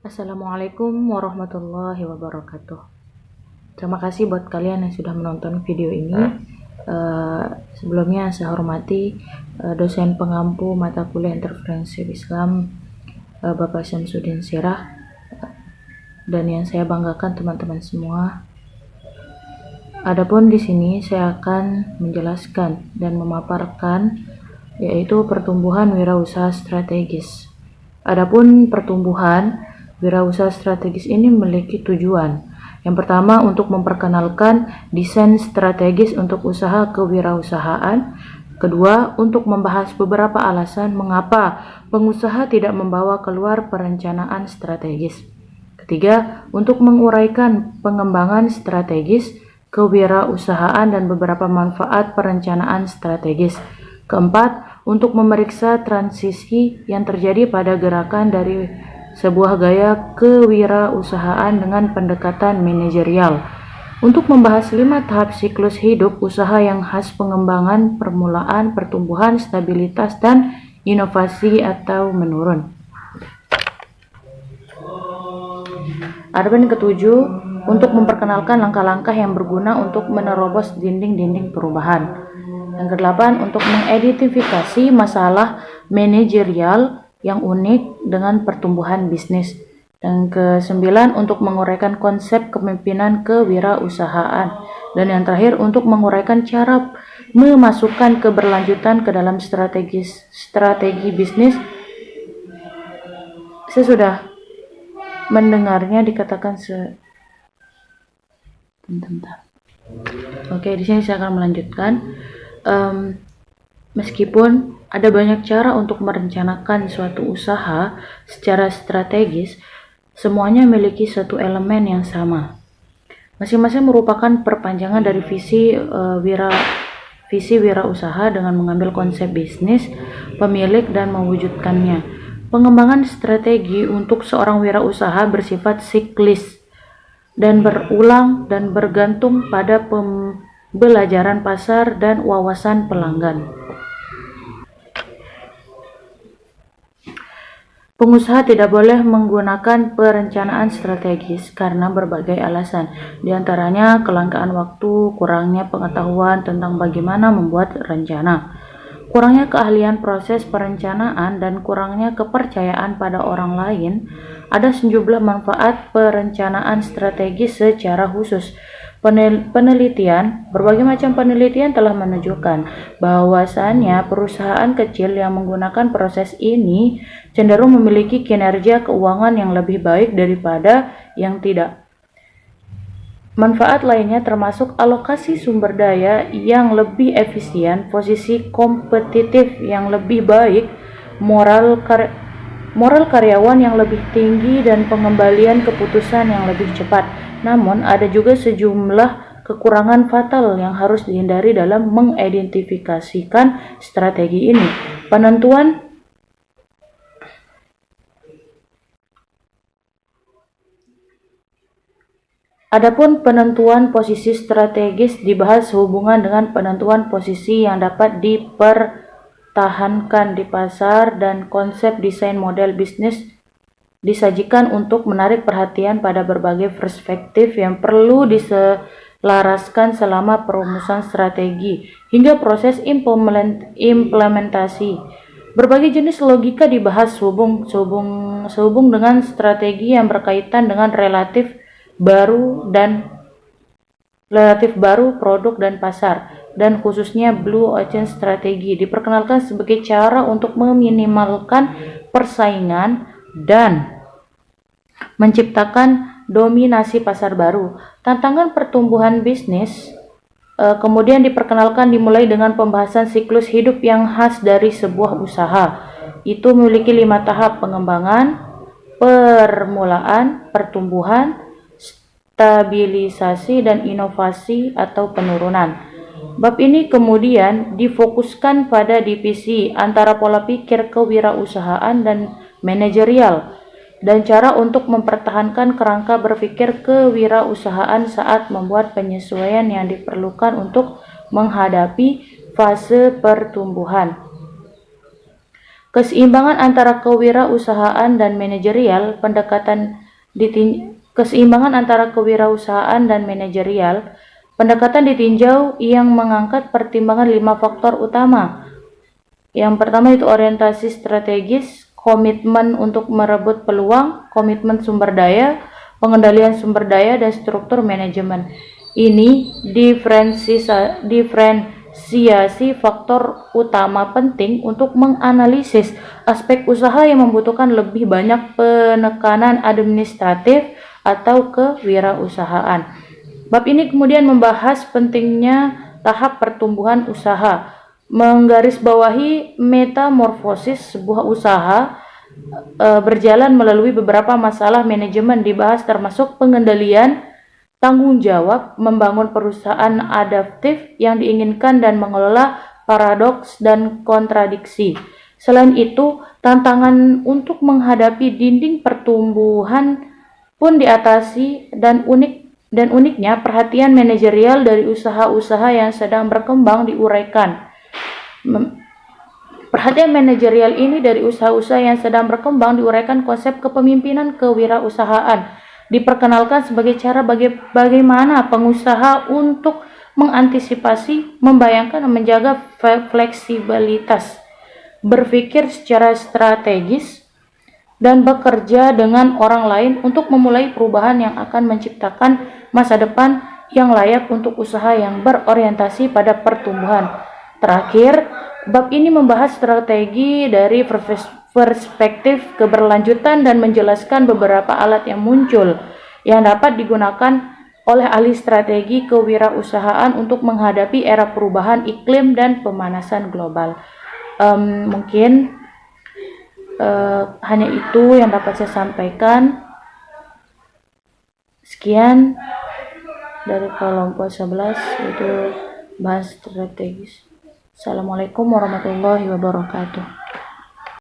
Assalamualaikum warahmatullahi wabarakatuh. Terima kasih buat kalian yang sudah menonton video ini. Sebelumnya saya hormati dosen pengampu mata kuliah Interferensi Islam Bapak Syamsuddin Sirah, dan yang saya banggakan teman-teman semua. Adapun di sini saya akan menjelaskan dan memaparkan yaitu pertumbuhan wirausaha strategis. Adapun pertumbuhan wirausaha strategis ini memiliki tujuan. Yang pertama, untuk memperkenalkan desain strategis untuk usaha kewirausahaan. Kedua, untuk membahas beberapa alasan mengapa pengusaha tidak membawa keluar perencanaan strategis. Ketiga, untuk menguraikan pengembangan strategis kewirausahaan dan beberapa manfaat perencanaan strategis. Keempat, untuk memeriksa transisi yang terjadi pada gerakan dari sebuah gaya kewirausahaan dengan pendekatan manajerial. Untuk membahas 5 tahap siklus hidup usaha yang khas: pengembangan, permulaan, pertumbuhan, stabilitas, dan inovasi atau menurun. Adapun yang ketujuh, untuk memperkenalkan langkah-langkah yang berguna untuk menerobos dinding-dinding perubahan. Yang kedelapan, untuk mengidentifikasi masalah manajerial yang unik dengan pertumbuhan bisnis. Dan kesembilan, untuk menguraikan konsep kepemimpinan kewirausahaan. Dan yang terakhir, untuk menguraikan cara memasukkan keberlanjutan ke dalam strategi bisnis. Saya sudah mendengarnya dikatakan Oke, di sini saya akan melanjutkan. Meskipun ada banyak cara untuk merencanakan suatu usaha secara strategis, semuanya memiliki satu elemen yang sama. Masing-masing merupakan perpanjangan dari visi wirausaha dengan mengambil konsep bisnis, pemilik, dan mewujudkannya. Pengembangan strategi untuk seorang wirausaha bersifat siklis dan berulang dan bergantung pada pembelajaran pasar dan wawasan pelanggan. Pengusaha tidak boleh menggunakan perencanaan strategis karena berbagai alasan, di antaranya kelangkaan waktu, kurangnya pengetahuan tentang bagaimana membuat rencana, kurangnya keahlian proses perencanaan, dan kurangnya kepercayaan pada orang lain. Ada sejumlah manfaat perencanaan strategis secara khusus. Berbagai macam penelitian telah menunjukkan bahwasannya perusahaan kecil yang menggunakan proses ini cenderung memiliki kinerja keuangan yang lebih baik daripada yang tidak. Manfaat lainnya termasuk alokasi sumber daya yang lebih efisien, posisi kompetitif yang lebih baik, moral karyawan yang lebih tinggi, dan pengembalian keputusan yang lebih cepat. Namun, ada juga sejumlah kekurangan fatal yang harus dihindari dalam mengidentifikasikan strategi ini. Adapun penentuan posisi strategis dibahas sehubungan dengan penentuan posisi yang dapat dipertahankan di pasar, dan konsep desain model bisnis disajikan untuk menarik perhatian pada berbagai perspektif yang perlu diselaraskan selama perumusan strategi hingga proses implementasi. Berbagai jenis logika dibahas sehubung dengan strategi yang berkaitan dengan relatif baru produk dan pasar, dan khususnya Blue Ocean strategi diperkenalkan sebagai cara untuk meminimalkan persaingan dan menciptakan dominasi pasar baru. Tantangan pertumbuhan bisnis kemudian diperkenalkan dimulai dengan pembahasan siklus hidup yang khas dari sebuah usaha. Itu memiliki 5 tahap: pengembangan, permulaan, pertumbuhan, stabilisasi, dan inovasi atau penurunan. Bab ini kemudian difokuskan pada divisi antara pola pikir kewirausahaan dan manajerial, dan cara untuk mempertahankan kerangka berpikir kewirausahaan saat membuat penyesuaian yang diperlukan untuk menghadapi fase pertumbuhan. Keseimbangan antara kewirausahaan dan manajerial, pendekatan ditinjau yang mengangkat pertimbangan 5 faktor utama. Yang pertama itu orientasi strategis, komitmen untuk merebut peluang, komitmen sumber daya, pengendalian sumber daya, dan struktur manajemen. Ini diferensiasi faktor utama penting untuk menganalisis aspek usaha yang membutuhkan lebih banyak penekanan administratif atau kewirausahaan. Bab ini kemudian membahas pentingnya tahap pertumbuhan usaha, menggarisbawahi metamorfosis sebuah usaha berjalan melalui beberapa masalah manajemen dibahas, termasuk pengendalian tanggung jawab, membangun perusahaan adaptif yang diinginkan, dan mengelola paradoks dan kontradiksi. Selain itu, tantangan untuk menghadapi dinding pertumbuhan pun diatasi, dan uniknya perhatian manajerial dari usaha-usaha yang sedang berkembang diuraikan. Perhatian manajerial ini dari usaha-usaha yang sedang berkembang diuraikan konsep kepemimpinan kewirausahaan. Diperkenalkan sebagai cara bagaimana pengusaha untuk mengantisipasi, membayangkan, dan menjaga fleksibilitas, berpikir secara strategis, dan bekerja dengan orang lain untuk memulai perubahan yang akan menciptakan masa depan yang layak untuk usaha yang berorientasi pada pertumbuhan. Terakhir, bab ini membahas strategi dari perspektif keberlanjutan dan menjelaskan beberapa alat yang muncul yang dapat digunakan oleh ahli strategi kewirausahaan untuk menghadapi era perubahan iklim dan pemanasan global. Mungkin hanya itu yang dapat saya sampaikan. Sekian dari kelompok 11, itu bahas strategis. Assalamualaikum warahmatullahi wabarakatuh.